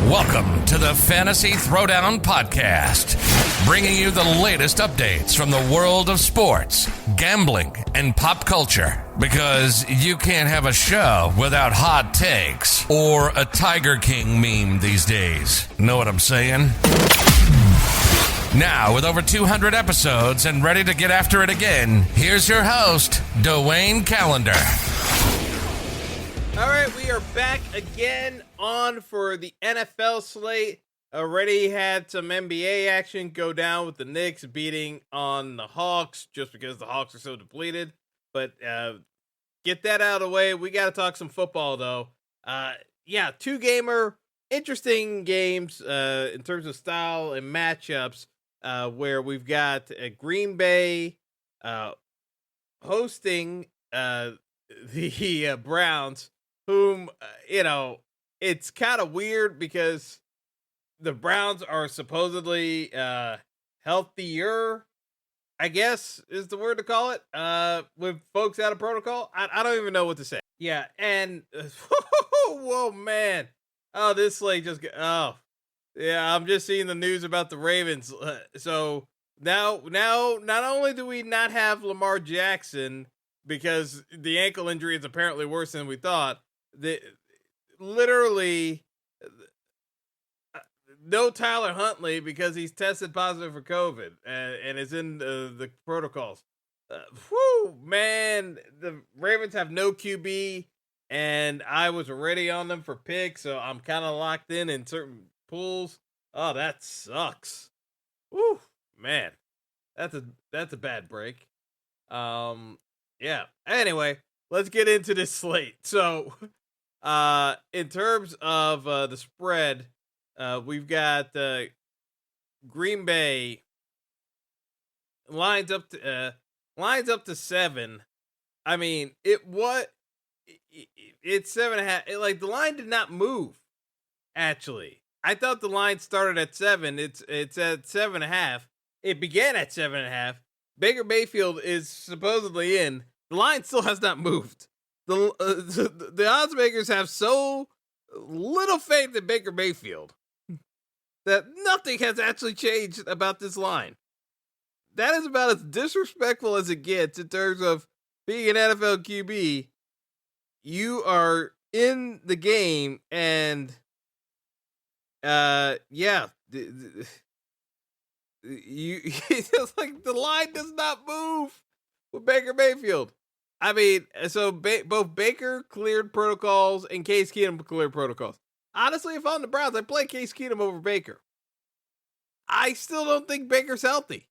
Welcome to the Fantasy Throwdown Podcast, bringing you the latest updates from the world of sports, gambling, and pop culture. Because you can't have a show without hot takes or a Tiger King meme these days. Know what I'm saying? Now, with over 200 episodes and ready to get after it again, here's your host, Dwayne Callender. All right, we are back again on for the NFL slate. Already had some NBA action go down with the Knicks beating on the Hawks just because the Hawks are so depleted. But get that out of the way. We got to talk some football, though. Two-gamer, interesting games in terms of style and matchups where we've got Green Bay hosting the Browns. Whom, it's kind of weird because the Browns are supposedly healthier, I guess is the word to call it, with folks out of protocol. I don't even know what to say. Yeah, and, whoa, man. Oh, this slate just, I'm just seeing the news about the Ravens. So now, not only do we not have Lamar Jackson because the ankle injury is apparently worse than we thought, literally no Tyler Huntley because he's tested positive for COVID and is in the protocols. Man, the Ravens have no QB, and I was already on them for picks, so I'm kind of locked in certain pools. Oh, that sucks. Woo, man, that's a bad break. Anyway, let's get into this slate. So, in terms of the spread, we've got Green Bay lines up to 7. I mean, it's 7.5. Like, the line did not move. Actually, I thought the line started at 7. It's at 7.5. It began at 7.5. Baker Mayfield is supposedly in. The line still has not moved. The odds makers have so little faith in Baker Mayfield that nothing has actually changed about this line. That is about as disrespectful as it gets in terms of being an NFL QB. You are in the game, and it's like the line does not move with Baker Mayfield. I mean, so both Baker cleared protocols and Case Keenum cleared protocols. Honestly, if I'm the Browns, I play Case Keenum over Baker. I still don't think Baker's healthy.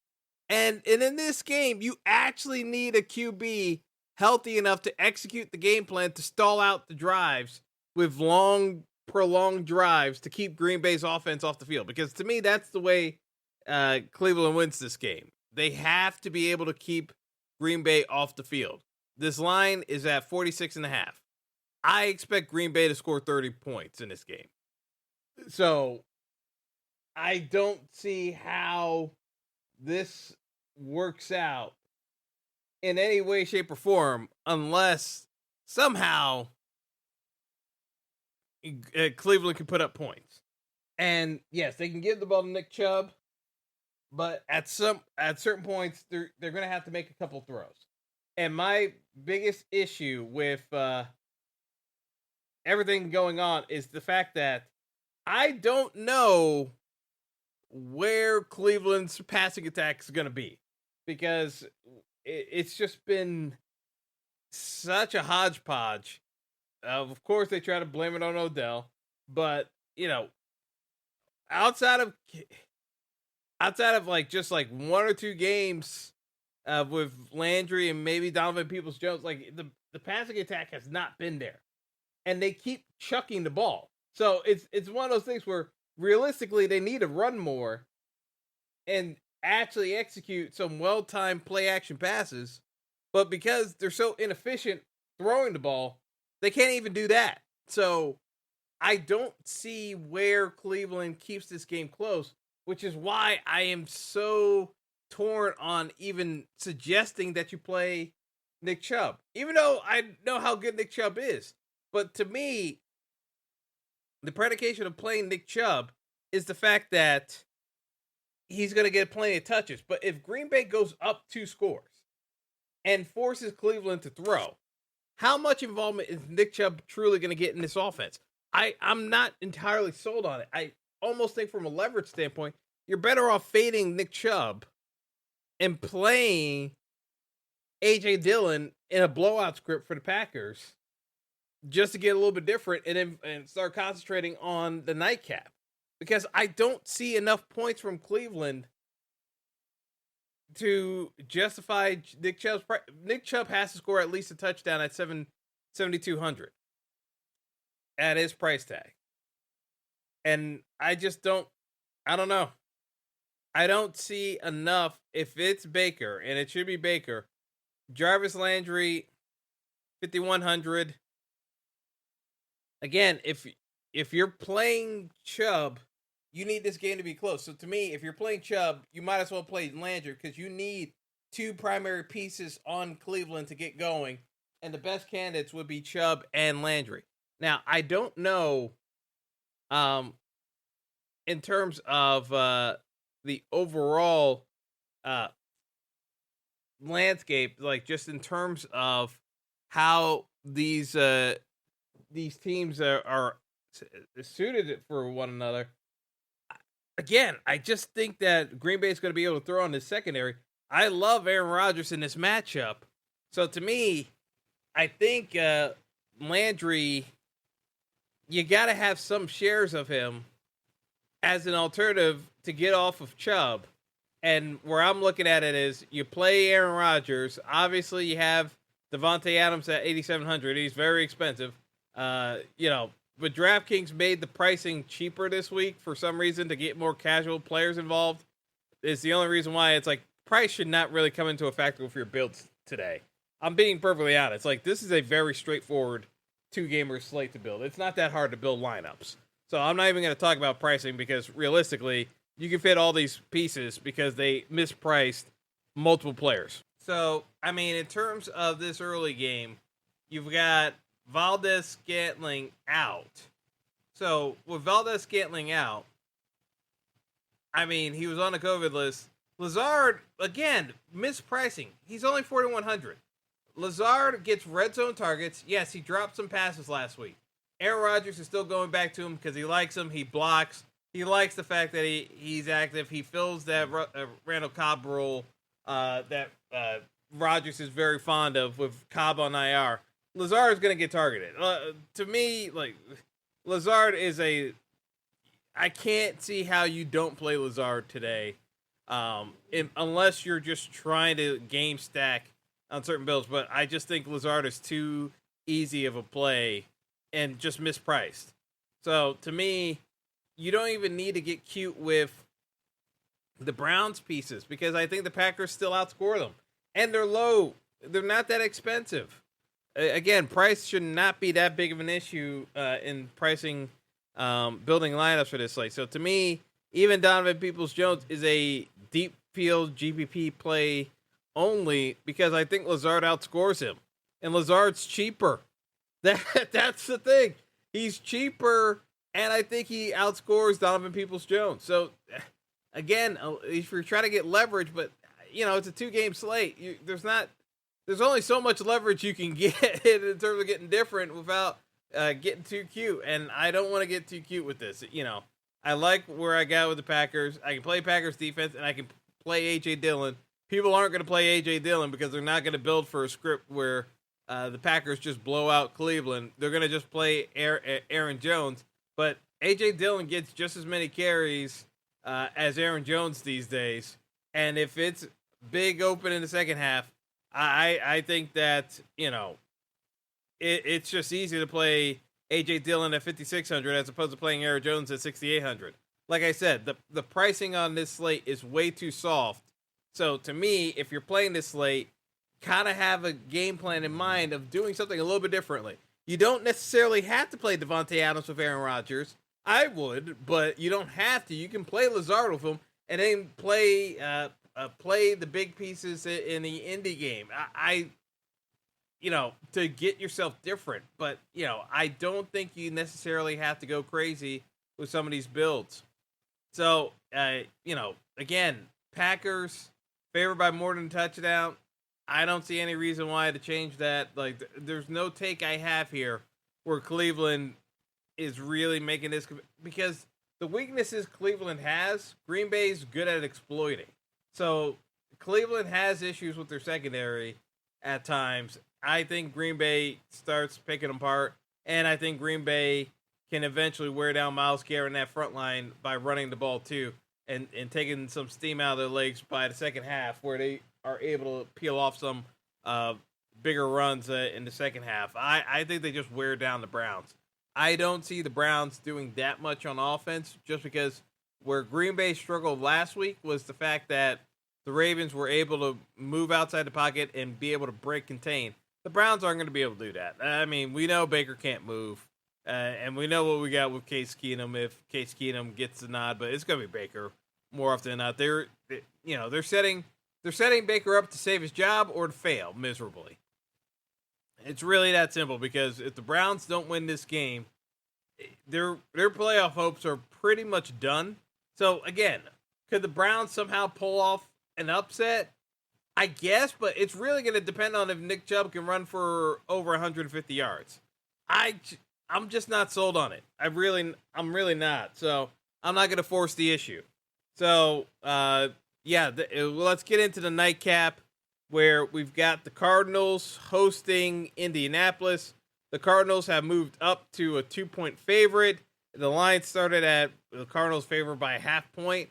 And in this game, you actually need a QB healthy enough to execute the game plan to stall out the drives with long, prolonged drives to keep Green Bay's offense off the field. Because to me, that's the way Cleveland wins this game. They have to be able to keep Green Bay off the field. This line is at 46.5. I expect Green Bay to score 30 points in this game. So I don't see how this works out in any way, shape, or form unless somehow Cleveland can put up points. And yes, they can give the ball to Nick Chubb, but at certain points they're going to have to make a couple throws. And my biggest issue with everything going on is the fact that I don't know where Cleveland's passing attack is going to be, because it's just been such a hodgepodge. Of course, they try to blame it on Odell, but outside of like just like one or two games with Landry and maybe Donovan Peoples-Jones, like the passing attack has not been there, and they keep chucking the ball. So it's one of those things where realistically they need to run more and actually execute some well-timed play-action passes, but because they're so inefficient throwing the ball, they can't even do that. So I don't see where Cleveland keeps this game close, which is why I am so torn on even suggesting that you play Nick Chubb, even though I know how good Nick Chubb is. But to me, the predication of playing Nick Chubb is the fact that he's going to get plenty of touches. But if Green Bay goes up 2 scores and forces Cleveland to throw, how much involvement is Nick Chubb truly going to get in this offense? I'm not entirely sold on it. I almost think from a leverage standpoint, you're better off fading Nick Chubb and playing A.J. Dillon in a blowout script for the Packers just to get a little bit different and start concentrating on the nightcap. Because I don't see enough points from Cleveland to justify Nick Chubb's price. Nick Chubb has to score at least a touchdown at 7,200 at his price tag. And I don't know. I don't see enough. If it's Baker, and it should be Baker, Jarvis Landry, 5,100. Again, if you're playing Chubb, you need this game to be close. So to me, if you're playing Chubb, you might as well play Landry because you need 2 primary pieces on Cleveland to get going. And the best candidates would be Chubb and Landry. Now, I don't know in terms of the overall landscape, like just in terms of how these teams are suited for one another. Again, I just think that Green Bay is going to be able to throw on this secondary. I love Aaron Rodgers in this matchup. So to me, I think Landry, you got to have some shares of him as an alternative to get off of Chubb. And where I'm looking at it is you play Aaron Rodgers. Obviously, you have Devontae Adams at 8,700. He's very expensive. But DraftKings made the pricing cheaper this week for some reason to get more casual players involved. It's the only reason why it's like price should not really come into a factor for your builds today. I'm being perfectly honest. Like, this is a very straightforward 2-gamer slate to build. It's not that hard to build lineups. So I'm not even going to talk about pricing because realistically, you can fit all these pieces because they mispriced multiple players. So, I mean, in terms of this early game, you've got Valdez-Scantling out. So, with Valdez-Scantling out, I mean, he was on the COVID list. Lazard, again, mispricing. He's only 4,100. Lazard gets red zone targets. Yes, he dropped some passes last week. Aaron Rodgers is still going back to him because he likes him. He blocks. He likes the fact that he's active. He fills that Randall Cobb role that Rodgers is very fond of with Cobb on IR. Lazard is going to get targeted. To me, like, Lazard is I can't see how you don't play Lazard today unless you're just trying to game stack on certain builds. But I just think Lazard is too easy of a play and just mispriced. So to me, you don't even need to get cute with the Browns pieces because I think the Packers still outscore them. And they're low. They're not that expensive. Again, price should not be that big of an issue in pricing, building lineups for this slate. So to me, even Donovan Peoples-Jones is a deep field GPP play only because I think Lazard outscores him. And Lazard's cheaper. That's the thing. He's cheaper, and I think he outscores Donovan Peoples-Jones. So, again, if you're trying to get leverage, but, it's a 2-game slate. There's only so much leverage you can get in terms of getting different without getting too cute. And I don't want to get too cute with this. I like where I got with the Packers. I can play Packers defense, and I can play A.J. Dillon. People aren't going to play A.J. Dillon because they're not going to build for a script where the Packers just blow out Cleveland. They're going to just play Aaron Jones. But A.J. Dillon gets just as many carries as Aaron Jones these days. And if it's big open in the second half, I think that, it's just easy to play A.J. Dillon at 5,600 as opposed to playing Aaron Jones at 6,800. Like I said, the pricing on this slate is way too soft. So to me, if you're playing this slate, kind of have a game plan in mind of doing something a little bit differently. You don't necessarily have to play Devontae Adams with Aaron Rodgers. I would, but you don't have to. You can play Lazard with him and then play the big pieces in the indie game. to get yourself different. But, I don't think you necessarily have to go crazy with some of these builds. So, again, Packers favored by more than a touchdown. I don't see any reason why to change that. Like, there's no take I have here where Cleveland is really making this, because the weaknesses Cleveland has, Green Bay's good at exploiting. So Cleveland has issues with their secondary at times. I think Green Bay starts picking them apart, and I think Green Bay can eventually wear down Myles Garrett in that front line by running the ball too, and taking some steam out of their legs by the second half, where they are able to peel off some bigger runs in the second half. I think they just wear down the Browns. I don't see the Browns doing that much on offense, just because where Green Bay struggled last week was the fact that the Ravens were able to move outside the pocket and be able to break contain. The Browns aren't going to be able to do that. I mean, we know Baker can't move, and we know what we got with Case Keenum if Case Keenum gets the nod, but it's going to be Baker more often than not. They're setting Baker up to save his job or to fail miserably. It's really that simple, because if the Browns don't win this game, their playoff hopes are pretty much done. So again, could the Browns somehow pull off an upset? I guess, but it's really going to depend on if Nick Chubb can run for over 150 yards. I'm just not sold on it. I'm really not. So I'm not going to force the issue. So let's get into the nightcap, where we've got the Cardinals hosting Indianapolis. The Cardinals have moved up to a 2-point favorite. The line started at the Cardinals favored by a half point.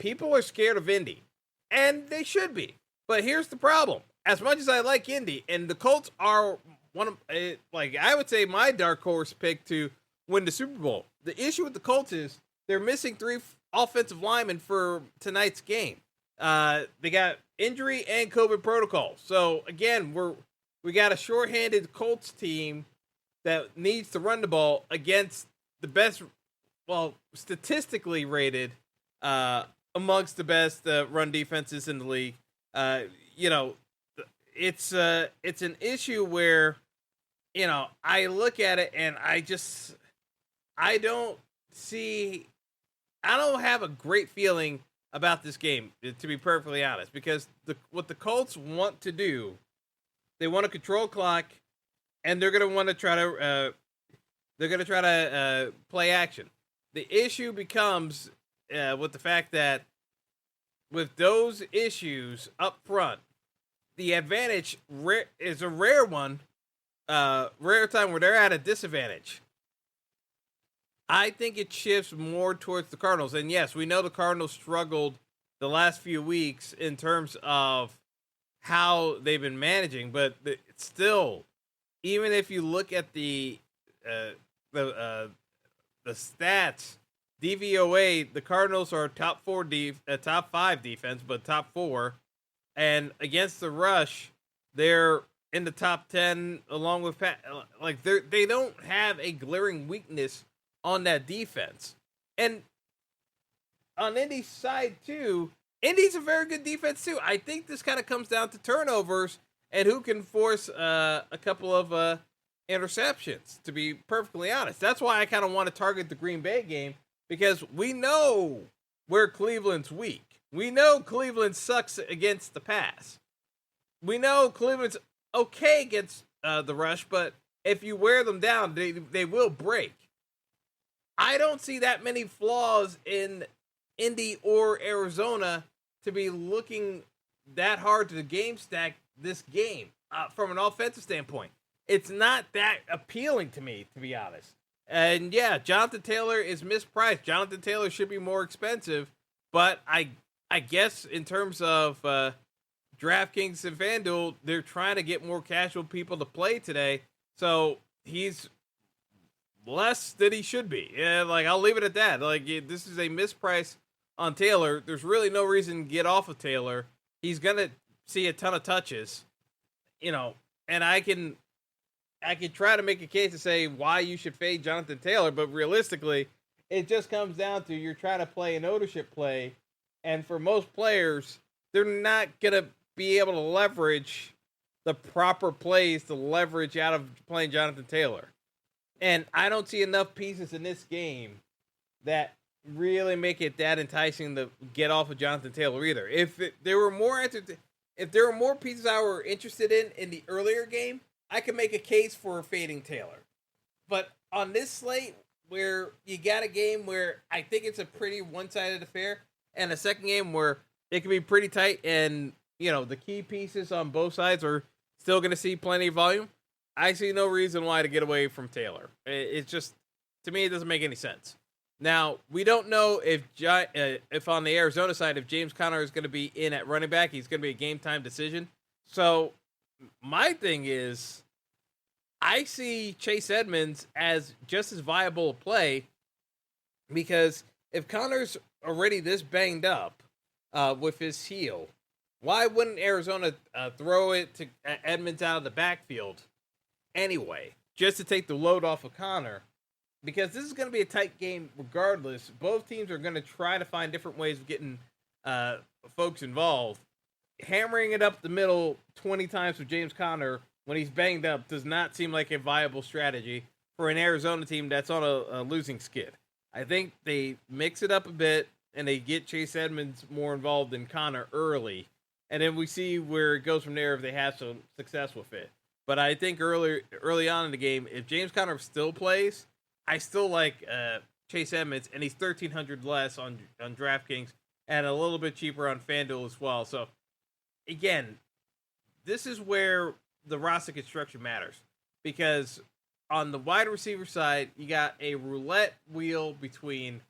People are scared of Indy, and they should be. But here's the problem. As much as I like Indy, and the Colts are one of, I would say, my dark horse pick to win the Super Bowl. The issue with the Colts is they're missing 3 offensive linemen for tonight's game. They got injury and COVID protocol. So again, we got a shorthanded Colts team that needs to run the ball against the best, statistically amongst the best run defenses in the league. It's an issue where, I look at it and I don't have a great feeling about this game, to be perfectly honest, because what the Colts want to do, they want to control clock, and they're going to want to try to play action. The issue becomes with the fact that with those issues up front, the advantage is a rare time where they're at a disadvantage. I think it shifts more towards the Cardinals. And yes, we know the Cardinals struggled the last few weeks in terms of how they've been managing, but still, even if you look at the stats, DVOA, the Cardinals are top 5 defense, but top 4, and against the rush, they're in the top 10 along with they don't have a glaring weakness on that defense. And on Indy's side too, Indy's a very good defense too. I think this kind of comes down to turnovers and who can force a couple of interceptions, to be perfectly honest. That's why I kind of want to target the Green Bay game, because we know where Cleveland's weak. We know Cleveland sucks against the pass. We know Cleveland's okay against the rush, but if you wear them down, they will break. I don't see that many flaws in Indy or Arizona to be looking that hard to game stack this game from an offensive standpoint. It's not that appealing to me, to be honest. And yeah, Jonathan Taylor is mispriced. Jonathan Taylor should be more expensive, but I guess in terms of DraftKings and FanDuel, they're trying to get more casual people to play today. So he's less than he should be. Yeah, I'll leave it at that. This is a misprice on Taylor. There's really no reason to get off of Taylor. He's gonna see a ton of touches, and I can try to make a case to say why you should fade Jonathan Taylor, but realistically, it just comes down to you're trying to play an ownership play, and for most players, they're not gonna be able to leverage the proper plays to leverage out of playing Jonathan Taylor. And I don't see enough pieces in this game that really make it that enticing to get off of Jonathan Taylor either. If there were more pieces I were interested in the earlier game, I could make a case for fading Taylor. But on this slate, where you got a game where I think it's a pretty one-sided affair, and a second game where it can be pretty tight, and the key pieces on both sides are still going to see plenty of volume, I see no reason why to get away from Taylor. It's just, to me, it doesn't make any sense. Now, we don't know if on the Arizona side, if James Conner is going to be in at running back. He's going to be a game-time decision. So my thing is, I see Chase Edmonds as just as viable a play, because if Conner's already this banged up with his heel, why wouldn't Arizona throw it to Edmonds out of the backfield anyway, just to take the load off of Conner? Because this is going to be a tight game regardless. Both teams are going to try to find different ways of getting folks involved. Hammering it up the middle 20 times with James Conner when he's banged up does not seem like a viable strategy for an Arizona team that's on a losing skid. I think they mix it up a bit and they get Chase Edmonds more involved than Conner early, and then we see where it goes from there if they have some success with it. But I think early on in the game, if James Conner still plays, I still like Chase Edmonds, and he's $1,300 less on DraftKings and a little bit cheaper on FanDuel as well. So again, this is where the roster construction matters, because on the wide receiver side, you got a roulette wheel between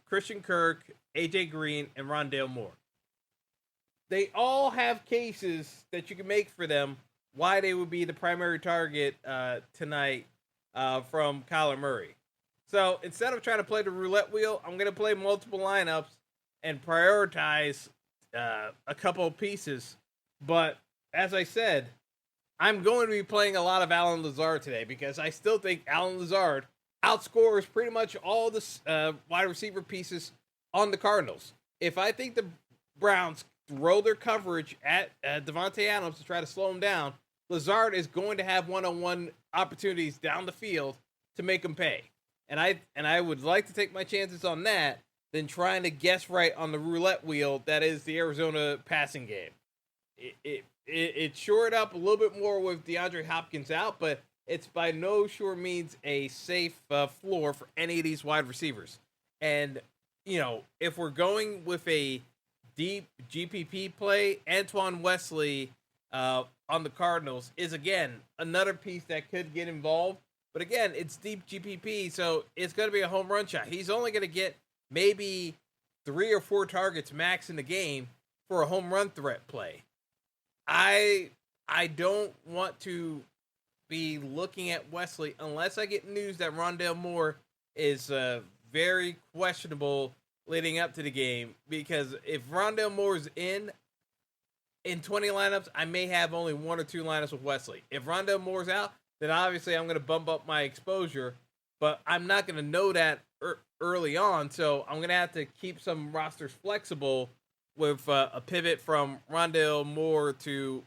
Christian Kirk, AJ Green, and Rondale Moore. They all have cases that you can make for them why they would be the primary target tonight from Kyler Murray. So instead of trying to play the roulette wheel, I'm going to play multiple lineups and prioritize a couple of pieces. But as I said, I'm going to be playing a lot of Allen Lazard today, because I still think Allen Lazard outscores pretty much all the wide receiver pieces on the Cardinals. If I think the Browns throw their coverage at Davante Adams to try to slow him down, Lazard is going to have one-on-one opportunities down the field to make him pay. And I would like to take my chances on that than trying to guess right on the roulette wheel that is the Arizona passing game. It shored up a little bit more with DeAndre Hopkins out, but it's by no sure means a safe floor for any of these wide receivers. And, if we're going with a deep GPP play, Antoine Wesley on the Cardinals is, again, another piece that could get involved. But again, it's deep GPP, so it's going to be a home run shot. He's only going to get maybe 3 or 4 targets max in the game for a home run threat play. I don't want to be looking at Wesley unless I get news that Rondale Moore is very questionable leading up to the game. Because if Rondale Moore is in 20 lineups, I may have only 1 or 2 lineups with Wesley. If Rondale Moore's out, then obviously I'm going to bump up my exposure, but I'm not going to know that early on, so I'm going to have to keep some rosters flexible with a pivot from Rondale Moore to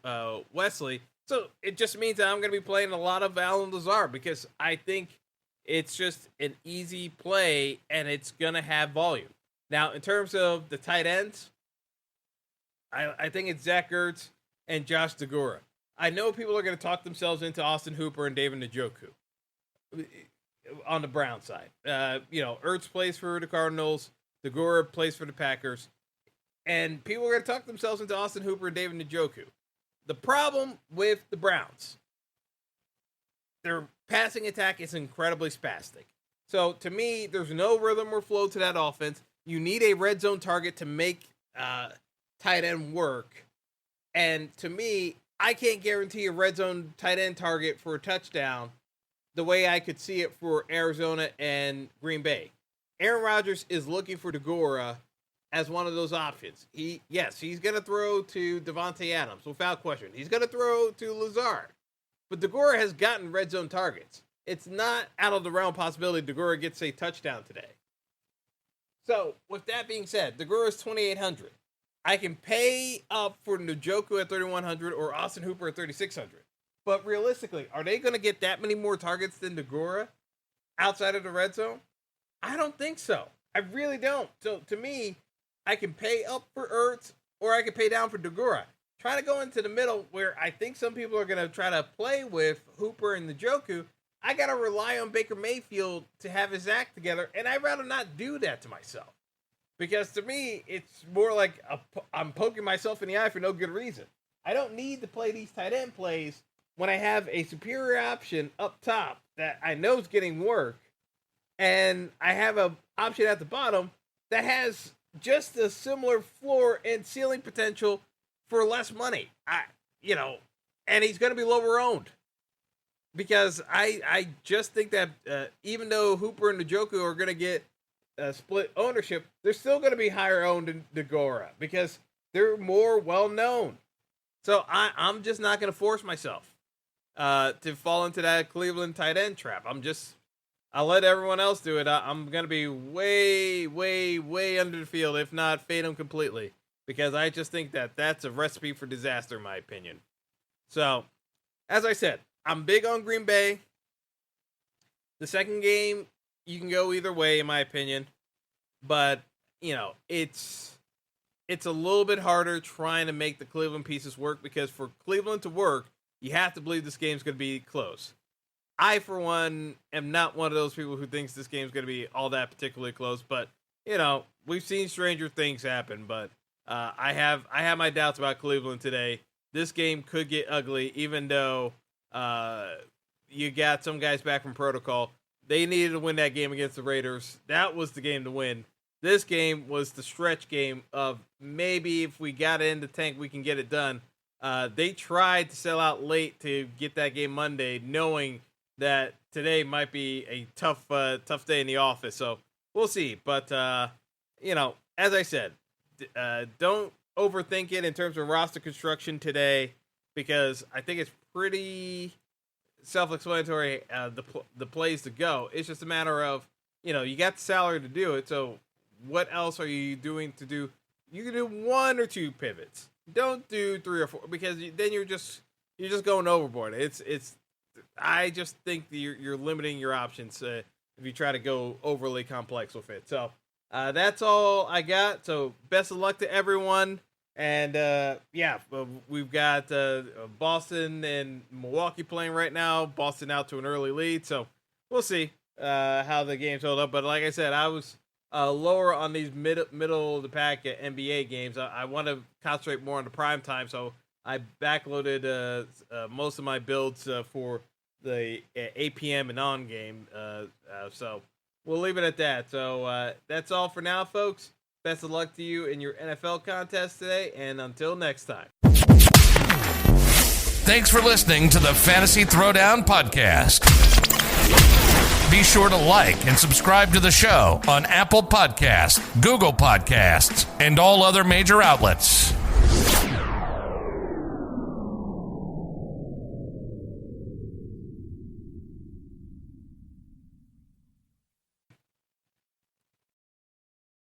Wesley. So it just means that I'm going to be playing a lot of Allen Lazard, because I think it's just an easy play and it's going to have volume. Now, in terms of the tight ends, I think it's Zach Ertz and Josh Degora. I know people are going to talk themselves into Austin Hooper and David Njoku on the Brown side. Ertz plays for the Cardinals. Degora plays for the Packers. And people are going to talk themselves into Austin Hooper and David Njoku. The problem with the Browns, their passing attack is incredibly spastic. So to me, there's no rhythm or flow to that offense. You need a red zone target to make tight end work. And to me, I can't guarantee a red zone tight end target for a touchdown the way I could see it for Arizona and Green Bay. Aaron Rodgers is looking for Degora as one of those options. He's going to throw to Davante Adams without question. He's going to throw to Lazard. But Degora has gotten red zone targets. It's not out of the realm of possibility Degora gets a touchdown today. So, with that being said, Degora is 2,800. I can pay up for Njoku at 3,100 or Austin Hooper at 3,600. But realistically, are they going to get that many more targets than Deguara outside of the red zone? I don't think so. I really don't. So to me, I can pay up for Ertz or I can pay down for Deguara. Trying to go into the middle where I think some people are going to try to play with Hooper and Njoku, I got to rely on Baker Mayfield to have his act together, and I'd rather not do that to myself. Because to me, it's more like I'm poking myself in the eye for no good reason. I don't need to play these tight end plays when I have a superior option up top that I know is getting work, and I have an option at the bottom that has just a similar floor and ceiling potential for less money. And he's going to be lower owned. Because I just think that even though Hooper and Njoku are going to get split ownership, they're still going to be higher owned than Deguara because they're more well known. So I'm just not going to force myself to fall into that Cleveland tight end trap. I'll let everyone else do it. I'm going to be way, way, way under the field, if not fade them completely, because I just think that that's a recipe for disaster, in my opinion. So, as I said, I'm big on Green Bay. The second game, you can go either way, in my opinion. But, it's a little bit harder trying to make the Cleveland pieces work because for Cleveland to work, you have to believe this game's going to be close. I, for one, am not one of those people who thinks this game's going to be all that particularly close. But, we've seen stranger things happen. But I have my doubts about Cleveland today. This game could get ugly, even though you got some guys back from protocol. They needed to win that game against the Raiders. That was the game to win. This game was the stretch game of maybe if we got it in the tank, we can get it done. They tried to sell out late to get that game Monday, knowing that today might be a tough day in the office. So we'll see. But, as I said, don't overthink it in terms of roster construction today, because I think it's pretty self-explanatory, the plays to go. It's just a matter of, you got the salary to do it, so what else are you doing to do? You can do one or two pivots. Don't do three or four, because then you're just going overboard. I just think that you're limiting your options if you try to go overly complex with it. So that's all I got. So best of luck to everyone. And, we've got Boston and Milwaukee playing right now. Boston out to an early lead, so we'll see how the games hold up. But like I said, I was lower on these middle of the pack NBA games. I want to concentrate more on the prime time, so I backloaded most of my builds for the 8 p.m. and on game. So we'll leave it at that. So that's all for now, folks. Best of luck to you in your NFL contest today, and until next time. Thanks for listening to the Fantasy Throwdown Podcast. Be sure to like and subscribe to the show on Apple Podcasts, Google Podcasts, and all other major outlets.